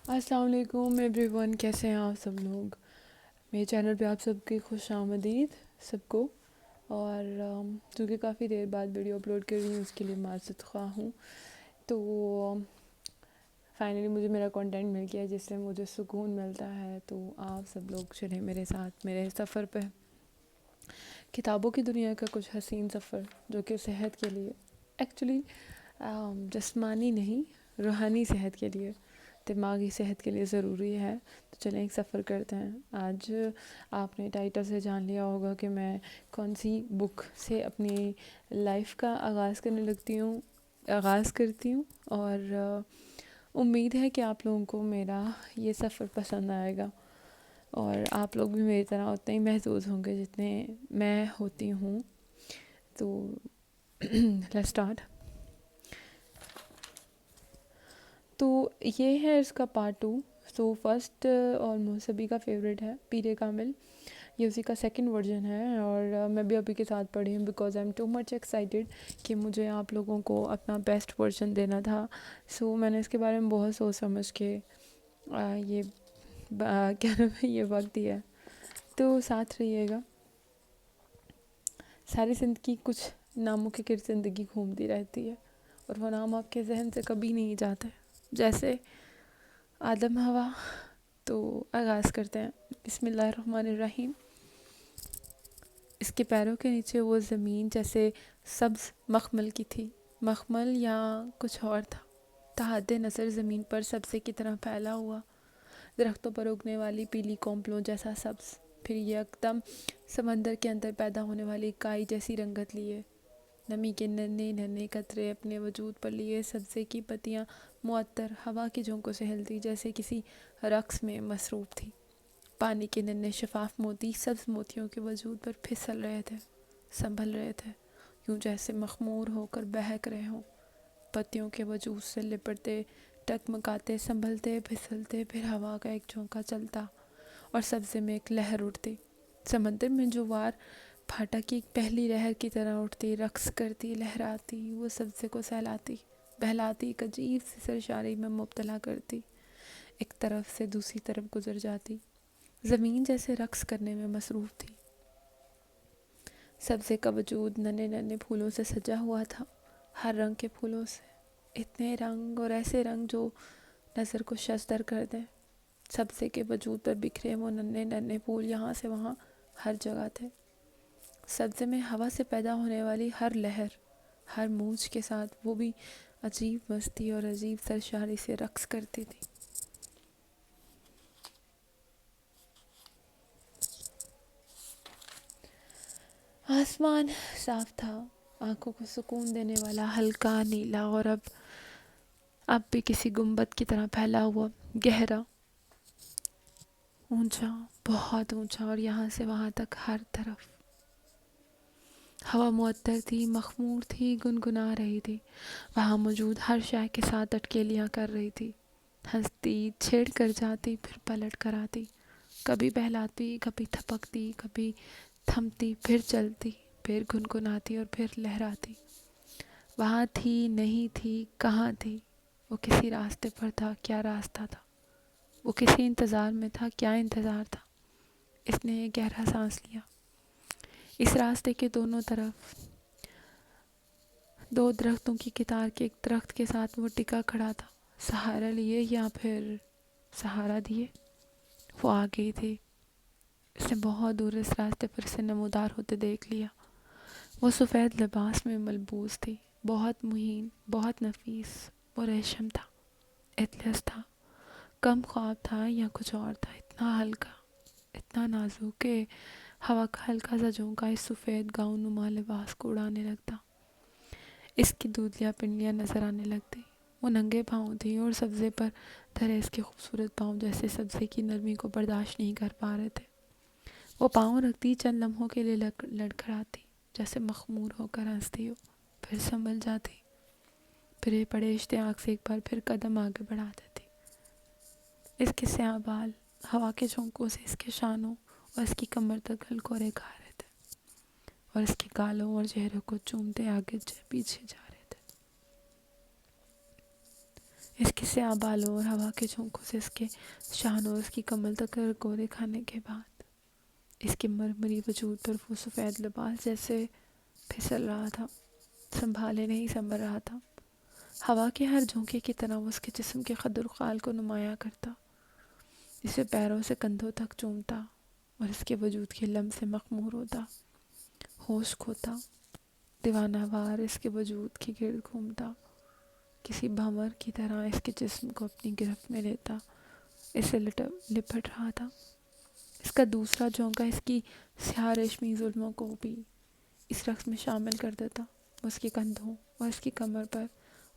السلام علیکم every one, کیسے ہیں آپ سب لوگ؟ میرے چینل پہ آپ سب کی خوش آمدید سب کو. اور چونکہ کافی دیر بعد ویڈیو اپلوڈ کر رہی ہوں اس کے لیے معذرت خواہ ہوں. تو فائنلی مجھے میرا کنٹینٹ مل گیا جس سے مجھے سکون ملتا ہے. تو آپ سب لوگ چلیں میرے ساتھ میرے سفر پہ، کتابوں کی دنیا کا کچھ حسین سفر جو کہ صحت کے لیے ایکچولی جسمانی نہیں، روحانی صحت کے لیے، دماغی صحت کے لیے ضروری ہے. تو چلیں ایک سفر کرتے ہیں. آج آپ نے ٹائٹل سے جان لیا ہوگا کہ میں کون سی بک سے اپنی لائف کا آغاز کرتی ہوں. اور امید ہے کہ آپ لوگوں کو میرا یہ سفر پسند آئے گا اور آپ لوگ بھی میری طرح اتنے ہی محظوظ ہوں گے جتنے میں ہوتی ہوں. تو لیٹس اسٹارٹ. تو یہ ہے اس کا پارٹ 2. سو فرسٹ آلموسٹ سبھی کا فیوریٹ ہے پیرے کامل، یہ اسی کا سیکنڈ ورژن ہے. اور میں بھی ابھی کے ساتھ پڑھی ہوں because I am too much excited کہ مجھے آپ لوگوں کو اپنا بیسٹ ورژن دینا تھا. سو میں نے اس کے بارے میں بہت سوچ سمجھ کے یہ کیا نام ہے یہ وقت دیا ہے. تو ساتھ رہیے گا. ساری زندگی کچھ ناموں کے گرد زندگی گھومتی رہتی ہے اور وہ نام آپ کے ذہن سے کبھی نہیں جاتے. جیسے آدم ہوا. تو آغاز کرتے ہیں. بسم اللہ الرحمن الرحیم. اس کے پیروں کے نیچے وہ زمین جیسے سبز مخمل کی تھی. مخمل یا کچھ اور تھا. تحت نظر زمین پر سبزے کی طرح پھیلا ہوا، درختوں پر اگنے والی پیلی کونپلوں جیسا سبز. پھر یکدم سمندر کے اندر پیدا ہونے والی کائی جیسی رنگت لیے. نمی کے ننھے ننھے قطرے اپنے وجود پر لیے. سبزے کی پتیاں معطر ہوا کی جھونکوں سے ہلتی جیسے کسی رقص میں مصروف تھی. پانی کے ننھے شفاف موتی سبز موتیوں کے وجود پر پھسل رہے تھے، سنبھل رہے تھے، یوں جیسے مخمور ہو کر بہک رہے ہوں. پتیوں کے وجود سے لپٹتے، ٹکمکاتے، سنبھلتے، پھسلتے، پھر ہوا کا ایک جھونکا چلتا اور سبزے میں ایک لہر اٹھتی. سمندر میں جوار پھاٹا کی ایک پہلی لہر کی طرح اٹھتی، رقص کرتی، لہراتی، وہ سبزے کو سہلاتی، بہلاتی، ایک عجیب سی سرشاری میں مبتلا کرتی، ایک طرف سے دوسری طرف گزر جاتی. زمین جیسے رقص کرنے میں مصروف تھی. سبزے کا وجود ننھے ننھے پھولوں سے سجا ہوا تھا، ہر رنگ کے پھولوں سے. اتنے رنگ اور ایسے رنگ جو نظر کو شزدر کر دیں. سبزے کے وجود پر بکھرے وہ ننھے ننھے پھول یہاں سے وہاں ہر جگہ تھے. سبزے میں ہوا سے پیدا ہونے والی ہر لہر، ہر موج کے ساتھ وہ بھی عجیب مستی اور عجیب سرشاری سے رقص کرتی تھی. آسمان صاف تھا، آنکھوں کو سکون دینے والا، ہلکا نیلا اور اب بھی کسی گنبد کی طرح پھیلا ہوا، گہرا، اونچا، بہت اونچا، اور یہاں سے وہاں تک ہر طرف. ہوا معطر تھی، مخمور تھی، گنگنا رہی تھی. وہاں موجود ہر شے کے ساتھ اٹکیلیاں کر رہی تھی، ہنستی، چھیڑ کر جاتی، پھر پلٹ کر آتی، کبھی بہلاتی، کبھی تھپکتی، کبھی تھمتی، پھر چلتی، پھر گنگناتی اور پھر لہراتی. وہاں تھی، نہیں تھی، کہاں تھی؟ وہ کسی راستے پر تھا، کیا راستہ تھا؟ وہ کسی انتظار میں تھا، کیا انتظار تھا؟ اس نے ایک گہرا سانس لیا. اس راستے کے دونوں طرف دو درختوں کی قطار کے ایک درخت کے ساتھ وہ ٹکا کھڑا تھا. سہارا لیے یا پھر سہارا دیے، وہ آ گئی تھی. اس نے بہت دور اس راستے پر اسے نمودار ہوتے دیکھ لیا. وہ سفید لباس میں ملبوس تھی، بہت مہین، بہت نفیس. وہ ریشم تھا، اطلس تھا، کم خواب تھا یا کچھ اور تھا. اتنا ہلکا، اتنا نازک کہ ہوا کا ہلکا سا جھونکا اس سفید گاؤن نما لباس کو اڑانے لگتا. اس کی دودلیاں پنڈلیاں نظر آنے لگتی. وہ ننگے پاؤں تھی اور سبزے پر دھرے اس کے خوبصورت پاؤں جیسے سبزے کی نرمی کو برداشت نہیں کر پا رہے تھے. وہ پاؤں رکھتی، چند لمحوں کے لیے لڑکھڑاتی، جیسے مخمور ہو کر ہنستی ہو، پھر سنبھل جاتی، پھر بڑے اشتیاق سے ایک بار پھر قدم آگے بڑھا دیتی. اس کے سیاہ بال ہوا کے جھونکوں سے اس کے شانوں اور اس کی کمر تک ہلکورے کھا رہے تھے اور اس کے گالوں اور چہرے کو چومتے آگے پیچھے جا رہے تھے. اس کے سیاہ بالوں اور ہوا کے جھونکوں سے اس کے شانوں اور اس کی کمر تک گورے کھانے کے بعد اس کے مرمری وجود پر وہ سفید لباس جیسے پھسل رہا تھا، سنبھالے نہیں سنبھل رہا تھا۔ ہوا کے ہر جھونکے کی طرح وہ اس کے جسم کے قد و خال کو نمایاں کرتا، اسے پیروں سے کندھوں تک چومتا اور اس کے وجود کے لمس سے مخمور ہوتا، ہوش کھوتا، دیوانہ وار اس کے وجود کے گرد گھومتا، کسی بھنور کی طرح اس کے جسم کو اپنی گرفت میں لیتا، اسے لپٹ رہا تھا۔ اس کا دوسرا جھونکا اس کی سیاہ ریشمی ظلموں کو بھی اس رقص میں شامل کر دیتا، اس کے کندھوں اور اس کی کمر پر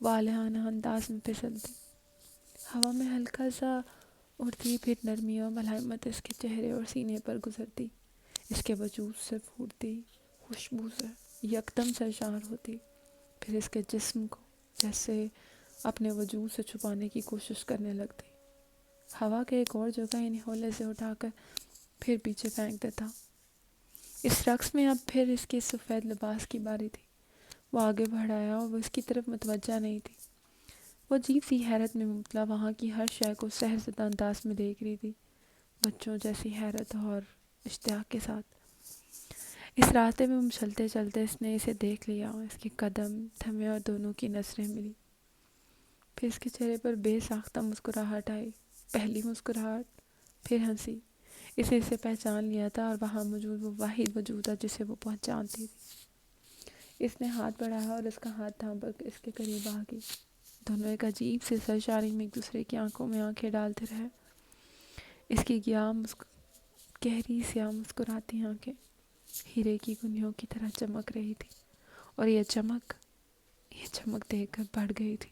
والہانہ انداز میں پھسلتی، ہوا میں ہلکا سا اڑتی، پھر نرمی اور ملائمت اس کے چہرے اور سینے پر گزرتی، اس کے وجود سے پھوٹتی خوشبو سے یکدم سرشار ہوتی، پھر اس کے جسم کو جیسے اپنے وجود سے چھپانے کی کوشش کرنے لگتی۔ ہوا کے ایک اور جگہ انہیں ہولے سے اٹھا کر پھر پیچھے پھینک دیتا۔ اس رقص میں اب پھر اس کے سفید لباس کی باری تھی۔ وہ آگے بڑھ آیا اور وہ اس کی طرف متوجہ نہیں تھی۔ وہ عجیب سی حیرت میں مبتلا وہاں کی ہر شے کو سحر زدہ انداز میں دیکھ رہی تھی، بچوں جیسی حیرت اور اشتیاق کے ساتھ۔ اس راستے میں چلتے چلتے اس نے اسے دیکھ لیا، اس کے قدم تھمے اور دونوں کی نظریں ملی۔ پھر اس کے چہرے پر بے ساختہ مسکراہٹ آئی، پہلی مسکراہٹ، پھر ہنسی۔ اسے پہچان لیا تھا اور وہاں موجود وہ واحد وجود تھا جسے وہ پہچانتی تھی۔ اس نے ہاتھ بڑھایا اور اس کا ہاتھ تھام کر اس کے قریب آ گئی۔ دونوں ایک عجیب سے سرشاری میں ایک دوسرے کی آنکھوں میں آنکھیں ڈالتے رہے۔ اس کی گہری سیاہ مسکراتی آنکھیں ہیرے کی گنیوں کی طرح چمک رہی تھی، اور یہ چمک دیکھ کر بڑھ گئی تھی۔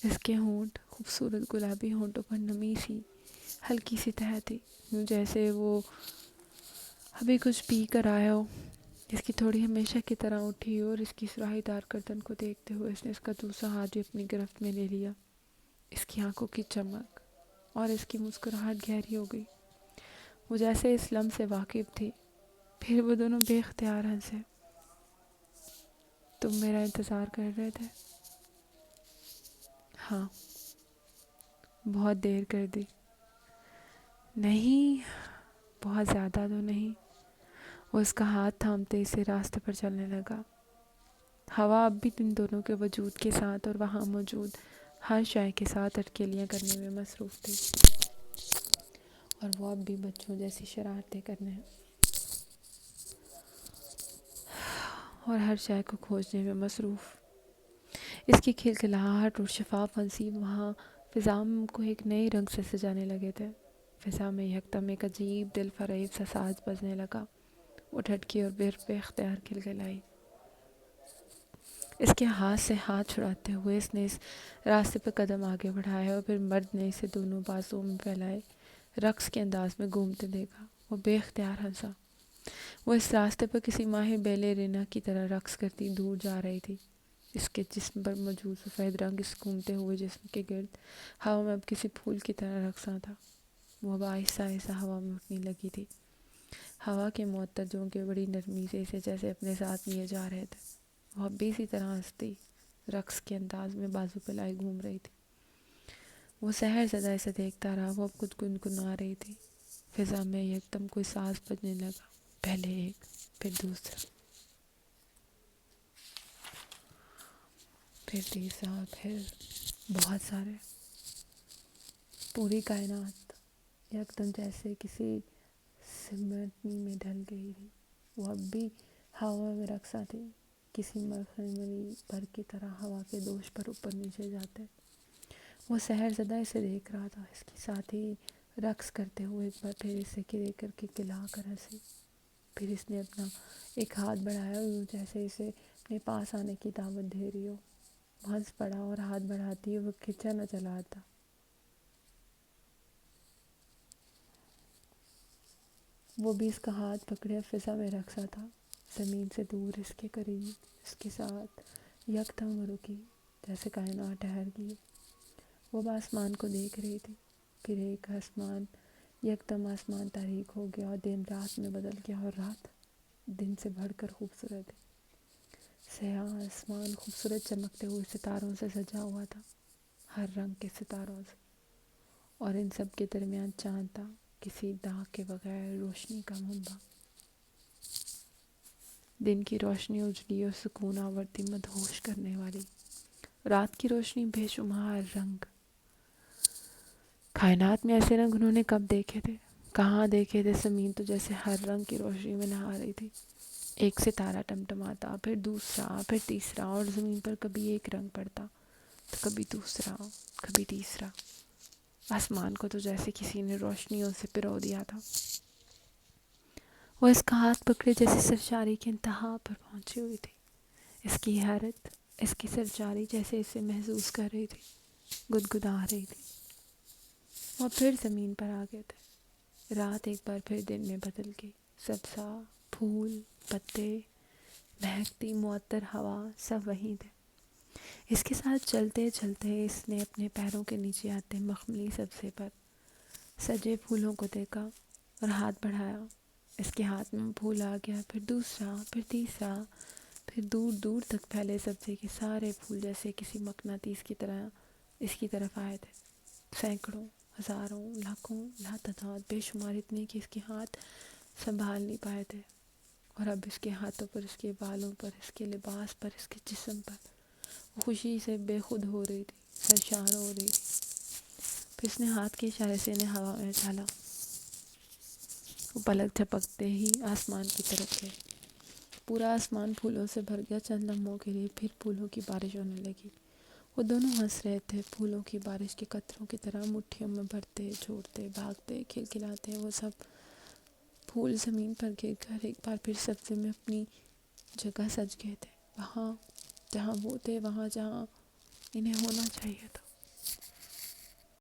اس کے ہونٹ، خوبصورت گلابی ہونٹوں پر نمی سی ہلکی سی تہ تھی، یوں جیسے وہ ابھی کچھ پی کر آیا ہو۔ اس کی تھوڑی ہمیشہ کی طرح اٹھی اور اس کی سراہی دار گردن کو دیکھتے ہوئے اس نے اس کا دوسرا ہاتھ بھی اپنی گرفت میں لے لیا۔ اس کی آنکھوں کی چمک اور اس کی مسکراہٹ گہری ہو گئی، وہ جیسے اس لمح سے واقف تھی۔ پھر وہ دونوں بے اختیار ہنسے۔ تم میرا انتظار کر رہے تھے؟ ہاں، بہت دیر کر دی۔ نہیں، بہت زیادہ تو نہیں۔ وہ اس کا ہاتھ تھامتے اسے راستے پر چلنے لگا۔ ہوا اب بھی ان دونوں کے وجود کے ساتھ اور وہاں موجود ہر شے کے ساتھ اٹکیلیاں کرنے میں مصروف تھی، اور وہ اب بھی بچوں جیسی شرارتیں کرنے اور ہر شے کو کھوجنے میں مصروف۔ اس کی کھلکھلاہٹ اور شفاف ہنسی وہاں فضا کو ایک نئے رنگ سے سجانے لگے تھے۔ فضا میں یکدم ایک عجیب دل فریب سا ساز بجنے لگا۔ وہ ڈھٹکی اور بے اختیار کھلکھلائی۔ اس کے ہاتھ سے ہاتھ چھڑاتے ہوئے اس نے اس راستے پہ قدم آگے بڑھایا، اور پھر مرد نے اسے دونوں بازوؤں میں پھیلائے رقص کے انداز میں گھومتے دیکھا۔ وہ بے اختیار ہنسا۔ وہ اس راستے پر کسی ماہر بیلرینا کی طرح رقص کرتی دور جا رہی تھی۔ اس کے جسم پر موجود سفید رنگ اس گھومتے ہوئے جسم کے گرد ہوا میں اب کسی پھول کی طرح رقصاں تھا۔ وہ اب آہستہ آہستہ ہوا میں اٹھنے لگی تھی۔ ہوا کے معطر جھونکے بڑی نرمی سے اسے جیسے اپنے ساتھ لیے جا رہے تھے۔ وہ اب بھی اسی طرح ہنستی، رقص کے انداز میں بازو پھیلائے گھوم رہی تھی۔ وہ سحر زدہ اسے دیکھتا رہا۔ وہ اب کچھ گنگنا رہی تھی۔ فضا میں یکدم کوئی ساز بجنے لگا، پہلے ایک، پھر دوسرا، پھر تیسرا، پھر بہت سارے۔ پوری کائنات یکدم جیسے کسی سمٹنی میں ڈھل گئی تھی۔ وہ اب بھی ہوا میں رقصاں تھی، کسی مرخنی پر کی طرح ہوا کے دوش پر اوپر نیچے جاتے۔ وہ سحر زدہ اسے دیکھ رہا تھا۔ اس کے ساتھی رقص کرتے ہوئے ایک بار پھر اسے کرے کر کے کھلا کر ہنسی۔ پھر اس نے اپنا ایک ہاتھ بڑھایا، جیسے اسے اپنے پاس آنے کی دعوت دے رہی ہو۔ وہ ہنس پڑا اور ہاتھ بڑھاتی وہ کھینچا نہ چلا آتا۔ وہ بھی اس کا ہاتھ پکڑے فضا میں رقصا تھا، زمین سے دور اس کے قریب، اس کے ساتھ یکدم رکی، جیسے کائنات ٹھہر گئی۔ وہ آسمان کو دیکھ رہی تھی، پھر ایک آسمان یکدم آسمان تاریک ہو گیا اور دن رات میں بدل گیا، اور رات دن سے بڑھ کر خوبصورت ہے۔ سیاہ آسمان خوبصورت چمکتے ہوئے ستاروں سے سجا ہوا تھا۔ ہر رنگ کے ستاروں سے، اور ان سب کے درمیان چاند تھا، کسی داغ کے بغیر روشنی کا منبع۔ دن کی روشنی اجلی اور سکون آورتی مدہوش کرنے والی، رات کی روشنی بے شمار رنگ۔ کائنات میں ایسے رنگ انہوں نے کب دیکھے تھے، کہاں دیکھے تھے؟ زمین تو جیسے ہر رنگ کی روشنی میں نہا رہی تھی، ایک ستارہ ٹمٹماتا، پھر دوسرا، پھر تیسرا، اور زمین پر کبھی ایک رنگ پڑتا تو کبھی دوسرا، کبھی تیسرا۔ آسمان کو تو جیسے کسی نے روشنیوں سے پرو دیا تھا۔ وہ اس کا ہاتھ پکڑے جیسے سرشاری کی انتہا پر پہنچی ہوئی تھی۔ اس کی حیرت، اس کی سرشاری جیسے اسے محسوس کر رہی تھی، گدگدا رہی تھی۔ وہ پھر زمین پر آ گئے تھے۔ رات ایک بار پھر دن میں بدل گئی۔ سبزہ، پھول، پتے، مہکتی معطر ہوا، سب وہیں تھے۔ اس کے ساتھ چلتے چلتے اس نے اپنے پیروں کے نیچے آتے مخملی سبزے پر سجے پھولوں کو دیکھا اور ہاتھ بڑھایا۔ اس کے ہاتھ میں پھول آ گیا، پھر دوسرا، پھر تیسرا، پھر دور دور تک پھیلے سبزے کے سارے پھول جیسے کسی مقناطیس کی طرح اس کی طرف آئے تھے۔ سینکڑوں، ہزاروں، لاکھوں، لاتعداد، بے شمار، اتنے کہ اس کے ہاتھ سنبھال نہیں پائے تھے۔ اور اب اس کے ہاتھوں پر، اس کے بالوں پر، اس کے لباس پر، اس کے جسم پر وہ خوشی سے بے خود ہو رہی تھی، سرشار ہو رہی تھی۔ پھر اس نے ہاتھ کے اشارے سے انہیں ہوا میں ڈالا۔ وہ پلک جھپکتے ہی آسمان کی طرف گئے۔ پورا آسمان پھولوں سے بھر گیا۔ چند لمحوں کے لیے پھر پھولوں کی بارش ہونے لگی۔ وہ دونوں ہنس رہے تھے، پھولوں کی بارش کے قطروں کی طرح مٹھیوں میں بھرتے، چھوڑتے، بھاگتے، کھلکھلاتے۔ وہ سب پھول زمین پر گر کر ایک بار پھر سبزے میں اپنی جگہ سج گئے تھے، وہاں جہاں وہ تھے، وہاں جہاں انہیں ہونا چاہیے تھا۔